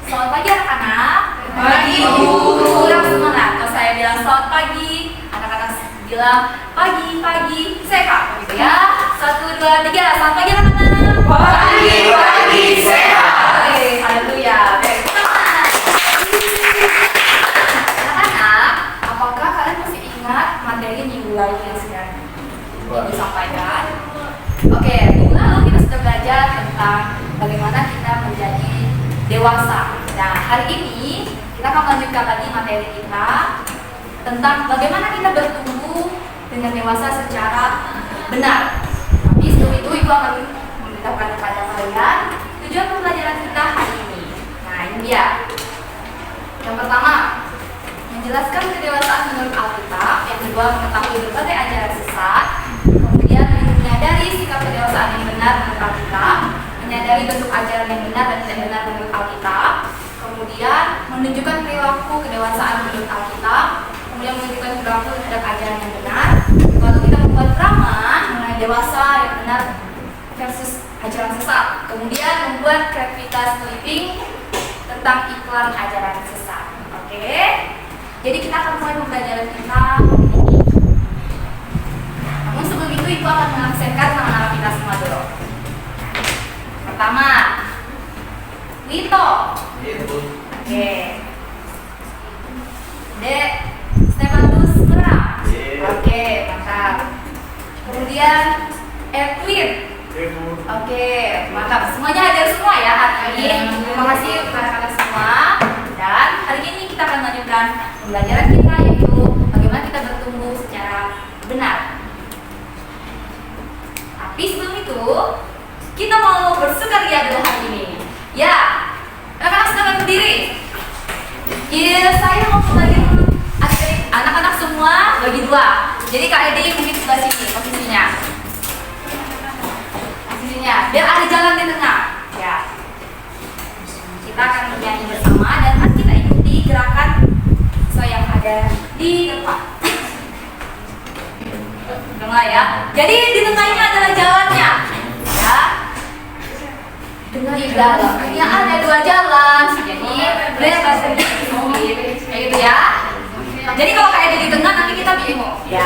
Selamat pagi anak-anak. Pagi, Bu. Kurang semangat. Kalau saya bilang selamat pagi, anak-anak bilang pagi sehat, gitu ya. 1, 2, 3. Selamat pagi anak-anak. Pagi sehat. Haleluya. Baik, semangat. Anak-anak, apakah kalian masih ingat materi minggu lalu yang sudah disampaikan? Oke, minggu lalu kita sudah belajar tentang bagaimana kita menjadi dewasa. Nah, hari ini kita akan melanjutkan lagi materi kita tentang bagaimana kita bertumbuh dengan dewasa secara benar. Tapi sebelum itu, Ibu akan memberitahukan kepada kalian tujuan pembelajaran kita hari ini. Nah, ini dia. Yang pertama, menjelaskan kedewasaan menurut Alkitab. Yang kedua, mengetahui berbagai ajaran sesat. Kemudian, menyadari sikap kedewasaan yang benar menurut Alkitab, menyadari bentuk ajaran yang benar dan tidak benar menurut Alkitab. Kemudian, menunjukkan perilaku kedewasaan menurut Alkitab. Kemudian, menunjukkan perilaku terhadap ajaran yang benar. Lalu kita membuat peramaan mengenai dewasa yang benar versus ajaran sesat. Kemudian, membuat kreativitas clipping tentang iklan ajaran sesat. Oke? Jadi kita akan mulai pembelajaran kita hari ini. Namun sebelum itu, Ibu akan mengabsenkan nama-nama kita semua dulu. Pertama, Wito. Oke. Dek, Stefanus Merah. Oke, mantap. Kemudian Edwin. Oke, mantap. Semuanya hadir semua ya hari ini. Terima kasih kepada kalian semua. Dan hari ini kita akan melanjutkan pembelajaran kita, yaitu bagaimana kita bertumbuh secara benar. Tapi sebelum itu, kita mau bersukaria dulu hari ini. Ya, anak-anak silakan berdiri. Ya, saya mau membagi anak-anak semua bagi dua. Jadi Kak Edi mungkin sebelah sini posisinya. Biar ada jalan di tengah. Ya. Kita akan bernyanyi bersama dan nanti kita ikuti gerakan sesuai yang ada di depan. Dengar ya. Jadi di tengah ini adalah jalannya. Ya. Dengar di belakangnya ada 2 jalan. Jadi boleh bahasa Inggris kayak gitu ya. Jadi kalau kayak di tengah nanti kita bingung. Ya.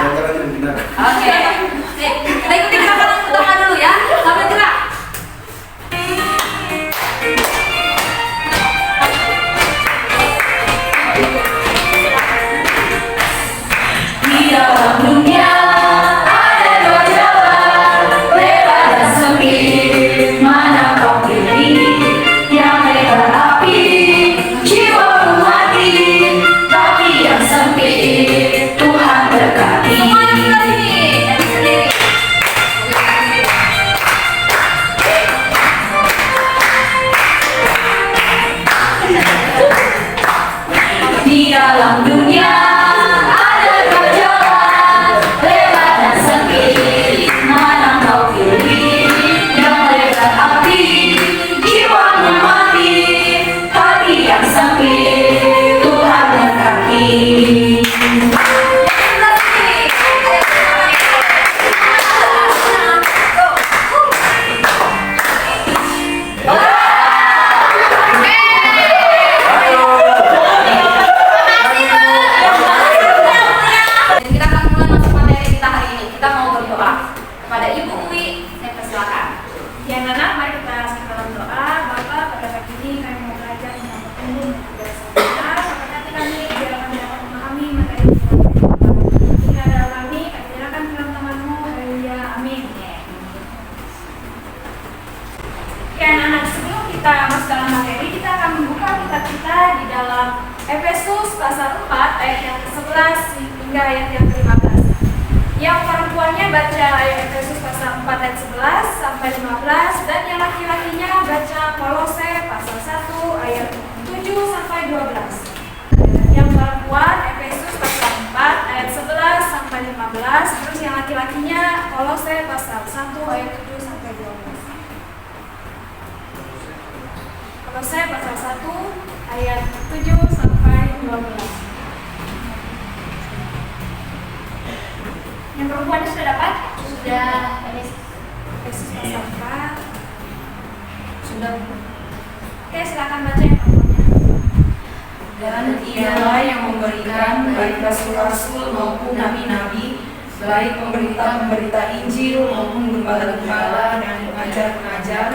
Oke. Sip. Kita ikuti gerakan yang pertama dulu ya. Sampai gerak. Di dalam dunia ada 2 jalan, lebar dan sempit. Mana kau pilih? Yang lebar api, jiwamu mati. Tapi yang sempit, Tuhan berkati. Semuanya kita sini. Dari sendiri. Di dalam dunia ada 2 jalan, lebar dan sempit. Mana kau pilih? Yang lebar api, jiwamu mati. Hati yang sempit, Tuhan berkati. Sebelah sini. Dan kita akan mulai masuk materi kita hari ini. Kita mau berdoa kepada Ibu Uwi. Saya persilakan. Ya anak, mari kita dalam doa. Bapak, pada pagi ini kami mau belajar tentang bertumbuh menjadi dewasa. Sampai hati kami, biar kami dapat memahami materi firman. Hingga dalam kami nyerahkan firman-Mu. Haleluya, amin. Oke anak-anak, sebelum kita masuk dalam materi, kita akan membuka kitab kita di dalam Efesus pasal 4 ayat yang ke-11 hingga ayat yang ke-15. Yang perempuannya baca ayat Efesus pasal 4 ayat 11 sampai 15, dan yang laki-lakinya baca Kolose pasal 1 ayat 7 sampai 12. Yang perempuan Efesus pasal 4 ayat 11 sampai 15, terus yang laki-lakinya Kolose pasal 1 ayat 7 sampai 12. Kolose pasal 1 ayat 7 sampai 12. Yang perempuannya sudah dapat? Sudah. Efesus pasal 4. Sudah. Oke, silakan baca yang perempuannya. baik rasul-rasul maupun nabi-nabi, baik pemberita-pemberita Injil maupun gembala-gembala dan pengajar-pengajar,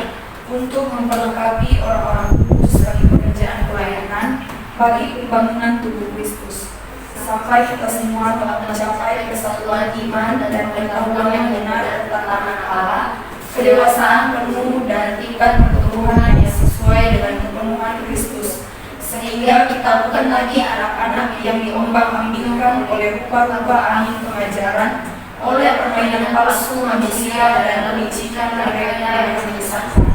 untuk memperlengkapi orang-orang kudus bagi pekerjaan pelayanan bagi pembangunan tubuh Kristus, sampai kita semua telah mencapai kesatuan iman dan pengetahuan yang benar tentang anak Allah, kedewasaan penuh dan tingkat pertumbuhan yang sesuai dengan kepenuhan Kristus, sehingga kita bukan lagi anak-anak yang diombang-ambingkan oleh rupa-rupa angin pengajaran, oleh permainan palsu manusia dan kelicikan mereka yang menyesatkan.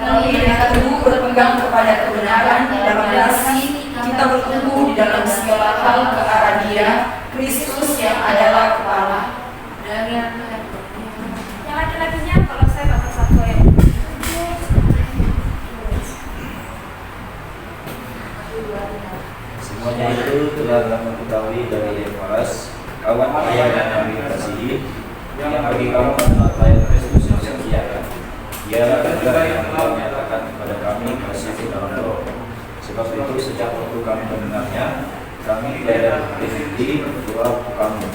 Tapi dengan teguh berpegang kepada kebenaran dalam kasih, kita bertumbuh di dalam segala hal ke arah Dia, Kristus yang adalah kepala. Yang laki-lakinya kalau saya baca 1 ayat. Semuanya itu telah kamu ketahui dari Epaphras, kawan ayah dan kami kasihi, yang bagi kamu adalah pelayan Kristus yang setia. Dia adalah yang telah menyatakan kepada kami kasih dalam Roh. Sebab itu sejak waktu kami mendengarnya, kami tidak berhenti berdoa kamu.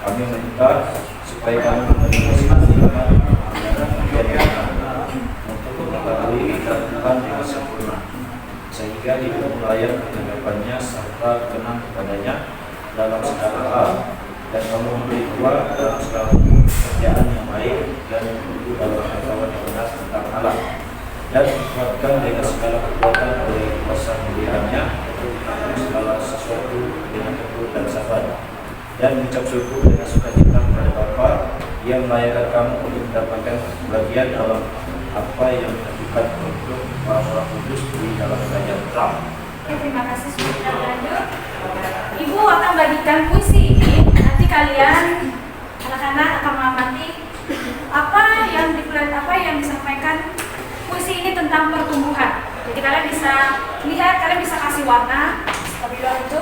Kami meminta supaya kamu menerima iman dan menjadi untuk mengetahui dan Tuhan dengan sempurna, sehingga hidup layak di hadapannya serta kenang kepadanya dalam segala hal, dan kamu memberi kuat dalam segala pekerjaan yang baik dan itu dalam pengetahuan yang benar tentang Allah, dan dikuatkan dengan segala kekuatan oleh kuasa pilihannya untuk melakukan segala sesuatu dengan tekun dan sabar, dan mengucap syukur dengan sukacita kepada Bapa yang melayakkan kamu untuk mendapatkan bagian dalam apa yang ditentukan untuk orang-orang kudus di dalam kerajaan Allah. Terima kasih sudah lanjut. Ibu akan bagikan puisi ini. Nanti kalian anak-anak akan mengamati apa yang disampaikan puisi ini tentang pertumbuhan. Jadi kalian bisa lihat, kalian bisa kasih warna seperti itu.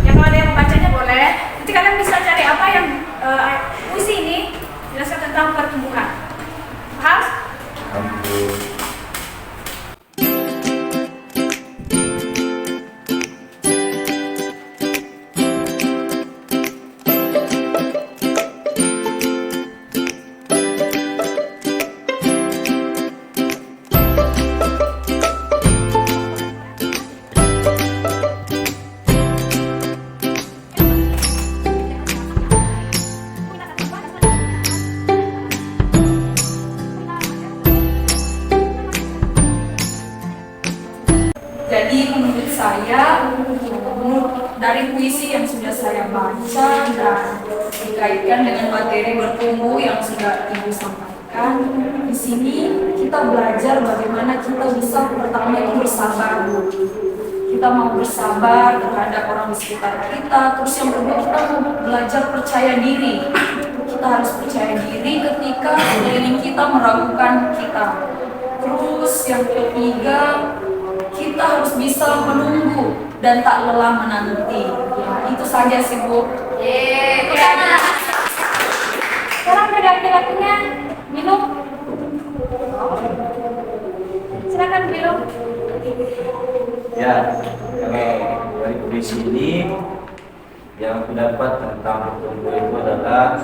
Yang kalau ada yang membacanya boleh. Nanti kalian bisa cari apa yang puisi ini jelaskan tentang pertumbuhan. Paham? Alhamdulillah. Jadi menurut saya, dari puisi yang sudah saya baca dan dikaitkan dengan materi bertumbuh yang sudah Ibu sampaikan, di sini kita belajar bagaimana kita bisa pertama itu bersabar. Kita mau bersabar terhadap orang di sekitar kita. Terus yang kedua, kita mau belajar percaya diri. Kita harus percaya diri ketika sekeliling kita meragukan kita. Terus yang ketiga, kita harus bisa menunggu dan tak lelah menanti. Ya, itu saja sih Bu. Sekarang dari laki-lakinya minum. Silakan minum. Ya, kalau dari puisi ini yang aku dapat tentang pertumbuh itu adalah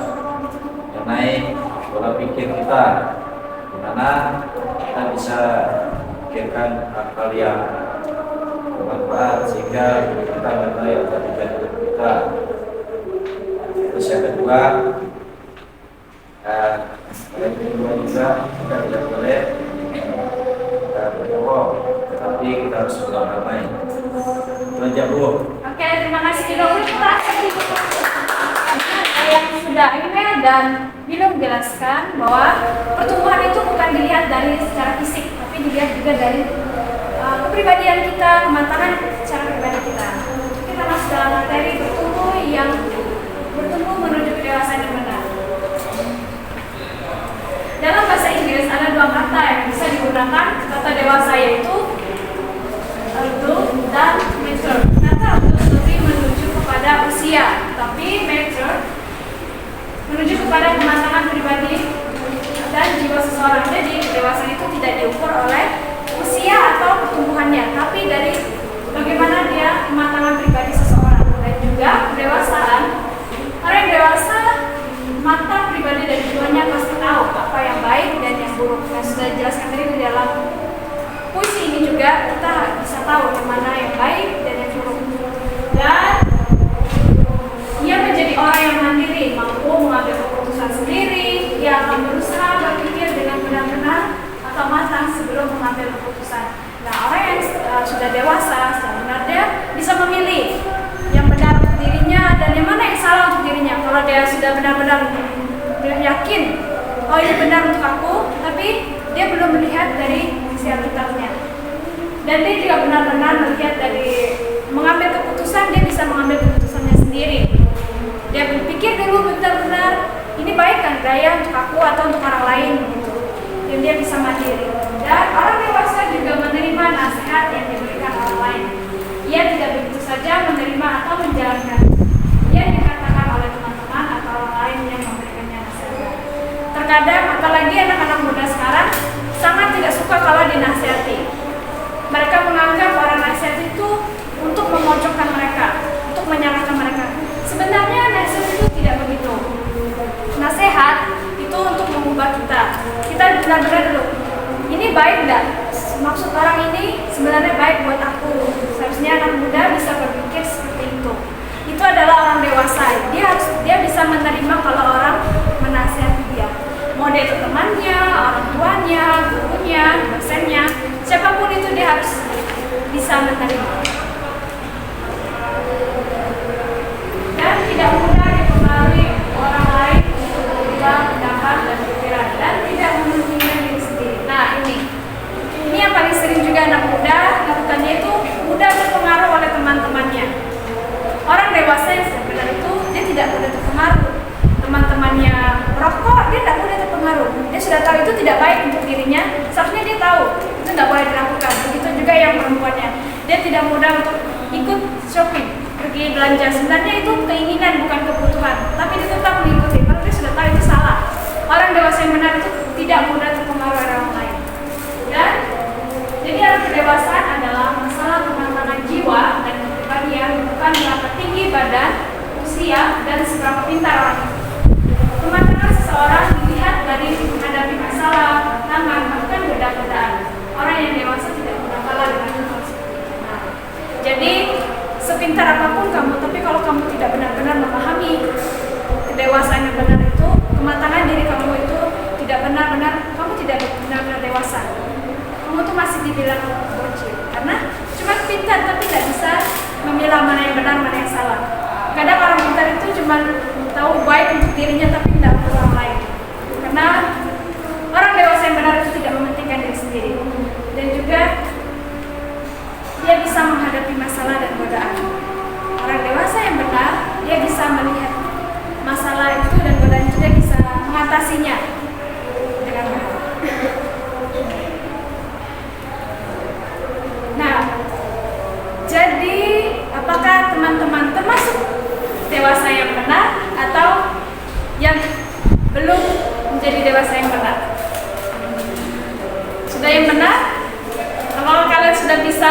mengenai pola pikir kita, di mana kita bisa pikirkan hal yang bermanfaat sehingga kita mengenai apa tujuan hidup kita. Terus yang kedua, juga kita tidak boleh berbohong, tetapi kita harus berdamai. Itu aja Bu. Oke, terima kasih Bilo. Yang sudah ini dan Bilo menjelaskan bahwa pertumbuhan itu bukan dilihat dari secara fisik, tapi dilihat juga dari kepribadian kita, kematangan secara pribadi kita. Kita masuk dalam materi bertumbuh menuju kedewasaan yang benar. Dalam bahasa Inggris ada dua kata yang bisa digunakan kata dewasa, yaitu adult dan mature. Kata adult lebih menuju kepada usia, tapi mature menuju kepada kematangan pribadi dan jiwa seseorang. Jadi kedewasaan itu tidak diukur oleh usia atau pertumbuhannya, tapi dari bagaimana dia kematangan pribadi seseorang. tahu yang mana yang baik dan yang buruk. Dan ia menjadi orang yang mandiri, mampu mengambil keputusan sendiri. Ia akan berusaha berpikir dengan benar-benar atau matang sebelum mengambil keputusan. Nah, orang yang sudah dewasa sebenarnya bisa memilih yang benar untuk dirinya dan yang mana yang salah untuk dirinya. Kalau dia sudah benar-benar yakin, oh ini benar untuk aku, tapi dia belum melihat dari sisi Alkitabnya. Dan dia juga benar-benar melihat dari mengambil keputusan, dia bisa mengambil keputusannya sendiri. Dia berpikir dulu benar-benar ini baik kan gaya untuk aku atau untuk orang lain gitu. Dan dia bisa mandiri. Dan orang dewasa juga menerima nasihat yang diberikan orang lain. Ia tidak begitu saja menerima atau menjalankan. Ia dikatakan oleh teman-teman atau orang lain yang memberikannya nasihat. Terkadang apalagi anak-anak muda sekarang sangat tidak suka kalau dinasihati. Mereka menganggap orang nasihat itu untuk memojokkan mereka, untuk menyalahkan mereka. Sebenarnya nasihat itu tidak begitu. Nasihat itu untuk mengubah kita. Kita benar-benar dulu, ini baik enggak? Maksud orang ini sebenarnya baik buat aku. Seharusnya anak muda bisa berpikir seperti itu. Itu adalah orang dewasa. Dia bisa menerima kalau orang menasihati dia. Mau dia itu temannya, orang tuanya, gurunya, dosennya, siapapun itu dia harus bisa menerima. Dan tidak mudah dipengaruhi orang lain untuk berubah pendapat dan pikiran dan tidak mementingkan diri sendiri. Nah ini yang paling sering juga anak muda lakukannya itu mudah terpengaruh oleh teman-temannya. Orang dewasa yang sebenarnya itu dia tidak mudah terpengaruh. Teman-temannya merokok, dia tidak mudah terpengaruh. Dia sudah tahu itu tidak baik untuk dirinya, seharusnya dia tahu itu tidak boleh dilakukan. Begitu juga yang perempuannya, dia tidak mudah untuk ikut shopping, pergi belanja. Sebenarnya itu keinginan bukan kebutuhan, tapi dia tetap mengikuti karena dia sudah tahu itu salah. Orang dewasa yang benar itu tidak mudah terpengaruh oleh orang lain. Dan jadi arti kedewasaan adalah masalah kematangan jiwa dan kepribadian, bukan berapa tinggi badan, usia, dan seberapa pintar orang itu. Kematangan seseorang dilihat dari menghadapi masalah, tantangan, bahkan godaan-godaan. Orang yang dewasa tidak mudah kalah dengan hal seperti itu. Nah, jadi sepintar apapun kamu, tapi kalau kamu tidak benar-benar memahami kedewasaan yang benar itu, kematangan diri kamu itu tidak benar-benar, kamu tidak benar-benar dewasa. Kamu tuh masih dibilang bocil, karena cuma pintar tapi tidak bisa memilah mana yang benar, mana yang salah. Kadang orang pintar itu cuma tahu baik untuk dirinya tapi tidak untuk orang lain. Karena orang dewasa yang benar itu tidak mementingkan diri sendiri. Dan juga dia bisa menghadapi masalah dan godaan. Orang dewasa yang benar, dia bisa melihat masalah itu dan godaan itu, dia bisa mengatasinya dengan benar. Nah, jadi apakah teman-teman termasuk dewasa yang benar atau yang belum menjadi dewasa yang benar? Sudah yang benar? Kalau kalian sudah bisa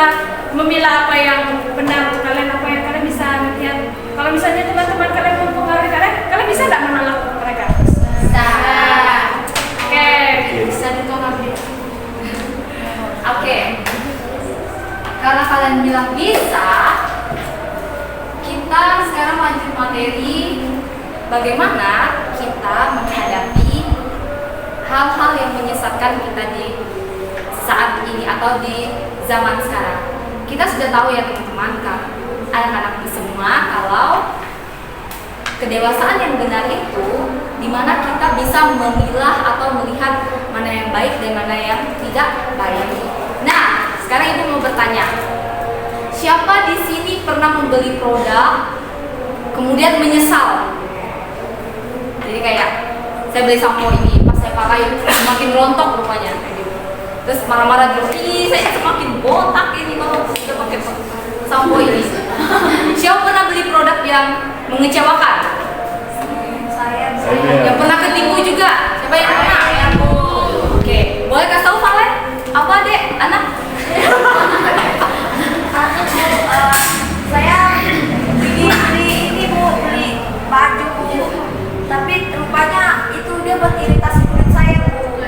memilah apa yang benar untuk kalian, apa yang kalian bisa melihat. Kalau misalnya teman-teman kalian mempengaruhi kalian bisa tidak menolak mereka? Bisa. Oke. Bisa ditolak dia. Oke. Karena kalian bilang bisa, kita sekarang lanjut materi bagaimana kita menghadapi hal-hal yang menyesatkan kita di saat ini atau di zaman sekarang. Kita sudah tahu ya teman-teman, anak-anak semua, kalau kedewasaan yang benar itu dimana kita bisa memilah atau melihat mana yang baik dan mana yang tidak baik. Nah, sekarang ibu mau bertanya, siapa di sini pernah membeli produk kemudian menyesal? Jadi kayak saya beli sampo ini, pas saya pakai semakin rontok rupanya, kayak gitu. Terus marah-marah dulu, ih saya semakin botak ini kalau sudah pakai sampo ini. Siapa pernah beli produk yang mengecewakan? Saya. Yang pernah ketipu juga? Siapa yang pernah? Oke, boleh kasih tahu Valen? Apa dek, anak? Saya beli ini Bu, beli baju Bu. Tapi rupanya itu dia buat iritasi kulit saya Bu.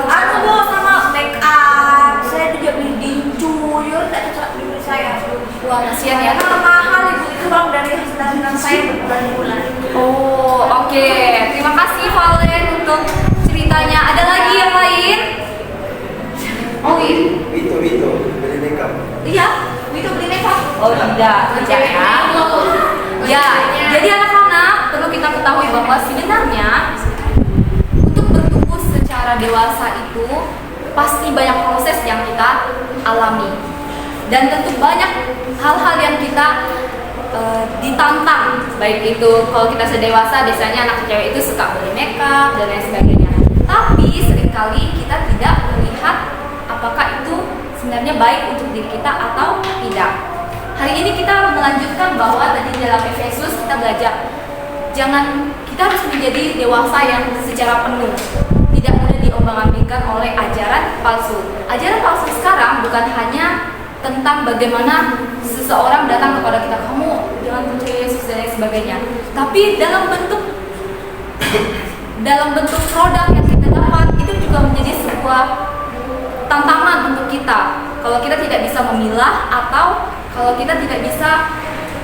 Aku Bu sama make up. Saya juga beli dincuy Wah, kasihan ya. Karena mahal ibu, itu bang dari hasil saya berbulan-bulan. Oh, oke. Terima kasih Valen untuk ceritanya. Ada lagi yang lain? Oh, Itu beli makeup. iya. Itu beli makeup? Oh, tidak ya. Ya, jadi anak-anak perlu kita ketahui bahwa sebenarnya untuk bertumbuh secara dewasa itu pasti banyak proses yang kita alami. Dan tentu banyak hal-hal yang kita ditantang, baik itu kalau kita sudah dewasa biasanya anak cewek itu suka beli makeup dan lain sebagainya. Tapi seringkali kita tidak melihat apakah itu sebenarnya baik untuk diri kita atau tidak. Hari ini kita melanjutkan bahwa tadi dalam Efesus kita belajar kita harus menjadi dewasa yang secara penuh, tidak mudah diombang-ambingkan oleh ajaran palsu. Ajaran palsu sekarang bukan hanya tentang bagaimana seseorang datang kepada kita, kamu jangan percaya Yesus dan lain sebagainya, tapi dalam bentuk produk yang kita dapat itu juga menjadi sebuah tantangan untuk kita. Kalau kita tidak bisa memilah atau kalau kita tidak bisa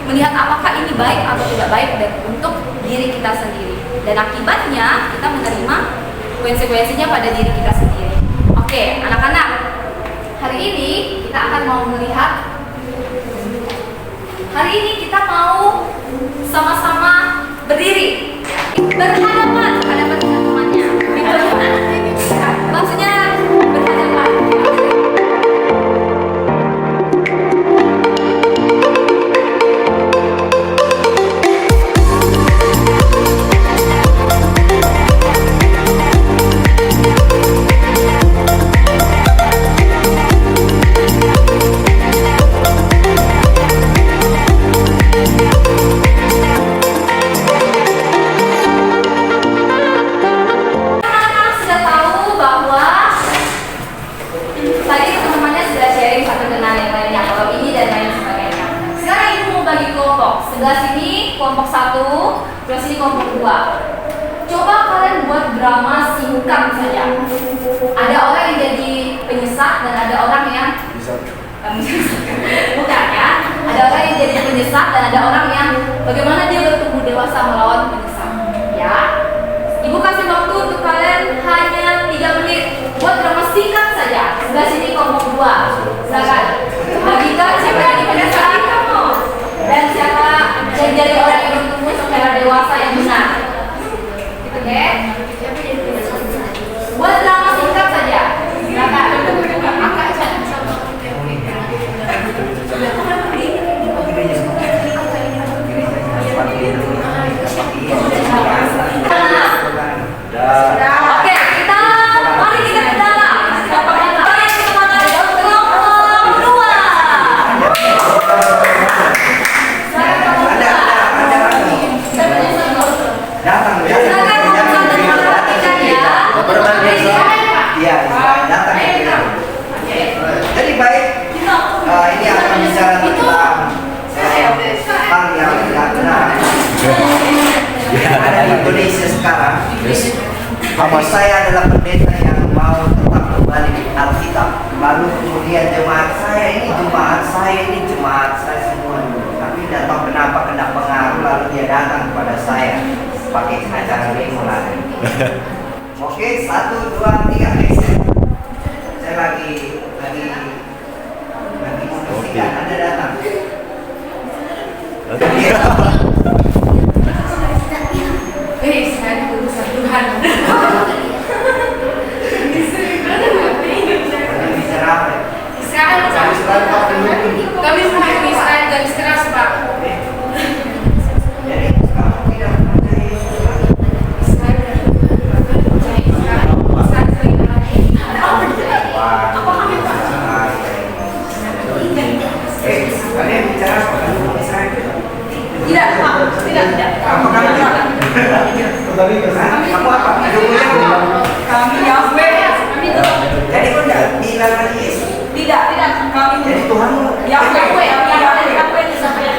melihat apakah ini baik atau tidak baik dan untuk diri kita sendiri, dan akibatnya kita menerima konsekuensinya pada diri kita sendiri. Oke, anak-anak, hari ini kita akan mau melihat, hari ini kita mau sama-sama berdiri berhadapan dengan temannya. Maksudnya berhadapan. Sebelah sini kelompok 1, sebelah sini kelompok 2. Coba kalian buat drama singkat saja. Ada orang yang jadi penyesat dan ada orang yang bukan ya. Ada orang yang jadi penyesat dan ada orang yang bagaimana dia bertumbuh dewasa melawan penyesat. Ya. Ibu kasih waktu untuk kalian hanya 3 menit buat drama singkat saja. Sebelah sini kelompok 2. Silakan. Bagikan siapa yang jadi penyesat dan siapa yang jadi orang yang bertumbuh secara dewasa yang benar. Oke? Buat drama singkat saja. Silakan. Oke, mari kita ke dalam. Kalian semangat kelompok 2. Datang ya. Silakan memperhatikan ya. Iya, datang ya. Jadi baik, ini akan bicara tentang hal yang tidak benar. Ada di Indonesia sekarang. Tapi saya adalah pendeta yang mau tetap kembali di Alkitab. Lalu kemudian jemaat saya ini jemaat saya semua. Tapi tidak tahu kenapa kena pengaruh, lalu dia datang kepada saya pakai acara mulai. Oke, 1, 2, 3, action. Saya lagi membersihkan, Anda datang. Saya urusan Tuhan. Bicara apa? Sekarang kami menghadiri Israel garis keras, Pak. Jadi kamu tidak percaya Yesus lagi. Kalian bicara soal Israel? Tidak, Pak. Tidak. Apa kamu tidak? Kamu apa? Hidupnya Kami Yahweh. Kami tetap. jadi kau tidak bilang Yesus. Tidak. Kami Jadi Tuhanmu Yahweh.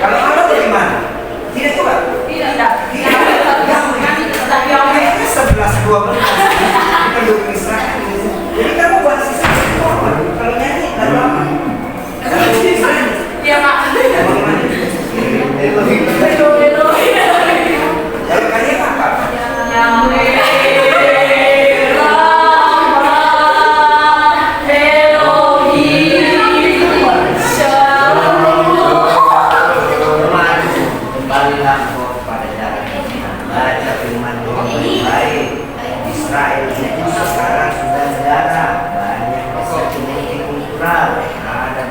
Kalau Allah bagaimana? Tidak juga. Tidak. Kami tetap Yahweh. 11-12 penduduk Israel. Jadi kamu buat sisa semua. Kalau nyanyi lagu apa? Lagu Israel. Iya, Pak.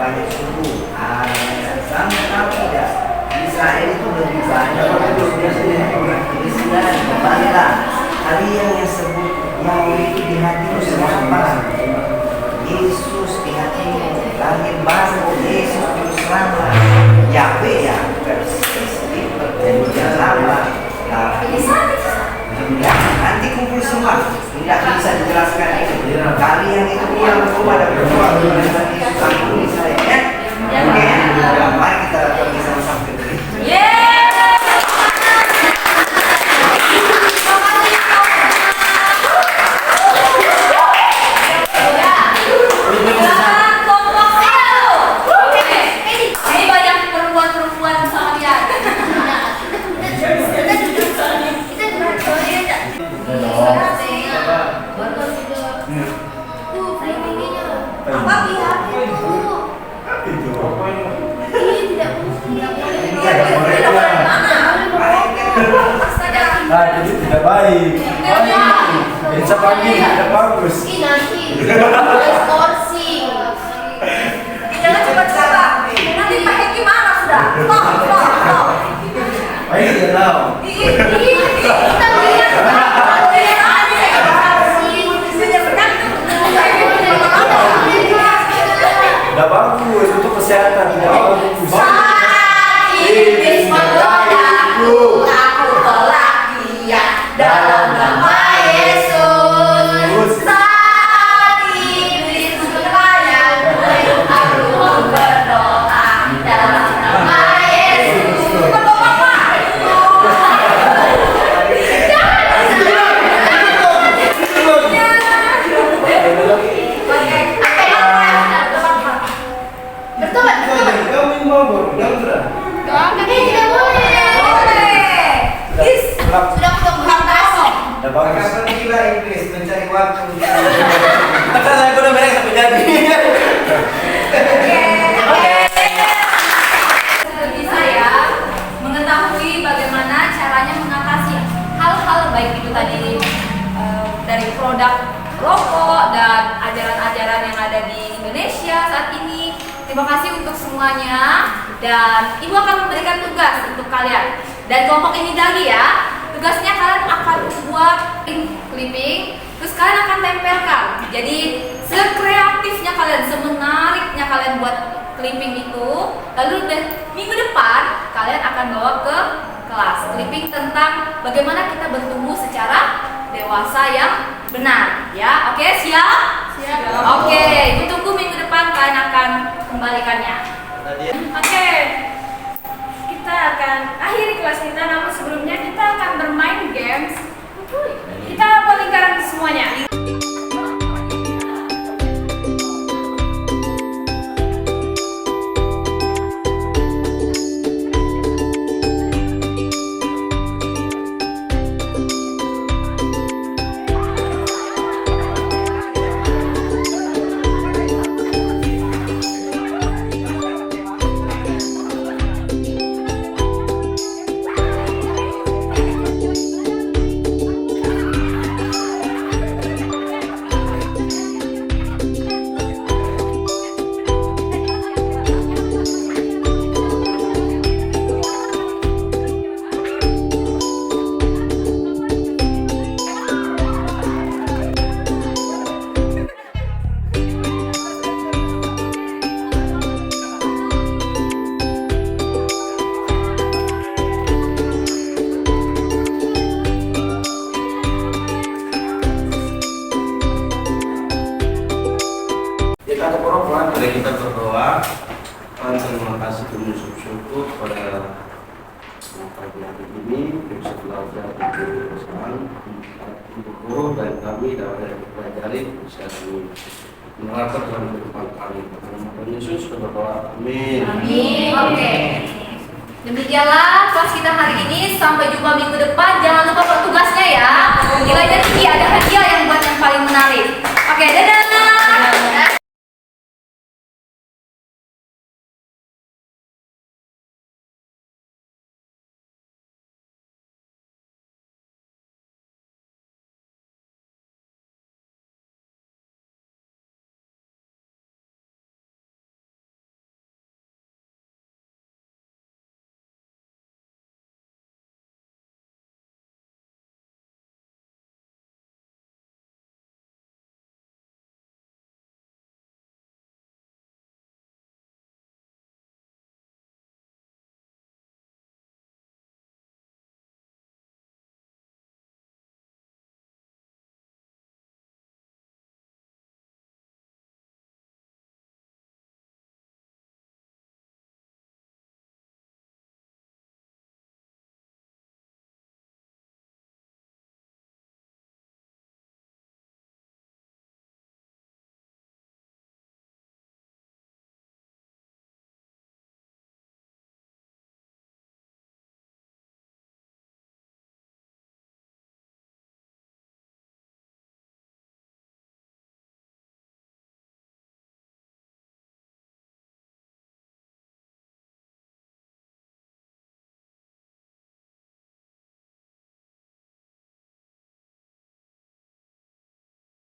banyak suku. Sama tahu tidak? Israel itu lebih banyak. Israel kembalilah. Kalian yang sebut Yahweh itu di hatimu siapa? Yesus di hatimu. Lahir baru Yesus terus lama. Yahweh ya persis perjanjian lama. Tapi nanti kumpul semua, tidak bisa dijelaskan itu. Kalian itu pulang ke rumah dan berdoa kepada Yesus, ampuni saya ya. Oke, mari kita pergi sama-sama ke gereja. Ini banyak perempuan-perempuan sama dia. Apa pihak itu? Ini tidak boleh. Nah, jadi tidak baik. Besok pagi tidak bagus. Ini nanti skorsing. Jangan cepat-cepat. Nanti Pak Heki marah sudah. Stop. Baik, tidak tahu. Kita lihat. Tidak bagus untuk kesehatan. Tidak bagus. Iblis menggodaku, aku tolak dia dalam nama Yesus. Saat iblis menggodaku, aku berdoa dalam nama Yesus. Berdoa apa? Bertobat. Kamu mau berdoa? Doakan tidak boleh. Sudah konfrontasi. Tidak bagus. Maka pergilah iblis mencari waktu. Maka saya udah mereka sampai jadi. Bagi saya mengetahui bagaimana caranya mengatasi hal-hal baik itu tadi dari produk rokok dan ajaran-ajaran yang ada di Indonesia saat ini. Terima kasih untuk semuanya dan Ibu akan memberikan tugas untuk kalian. Dan kelompok ini lagi ya, tugasnya kalian akan membuat clipping, terus kalian akan tempelkan. Jadi sekreatifnya kalian, semenariknya kalian buat clipping itu. Lalu minggu depan kalian akan bawa ke kelas clipping tentang bagaimana kita bertumbuh secara dewasa yang benar. Ya, oke, siap? Siap. Oke, Ibu tunggu minggu depan kalian akan kembalikannya. Oke. Kita akan akhiri kelas kita, namun sebelumnya kita akan bermain games. Kita lingkaran semuanya. Mari kita berdoa. Tuhan, terima kasih dan syukur pada pagi hari ini bisa belajar di perusahaan untuk guru dan kami dapat mempelajari bisa kami menerapkan dalam kehidupan kami. Tuhan Yesus kita berdoa. Amin. Amin. Oke. Demikianlah kelas kita hari ini. Sampai jumpa minggu depan. Jangan lupa buat tugasnya ya. Nilainya tinggi, ada hadiah yang buat yang paling menarik. Oke, dadah.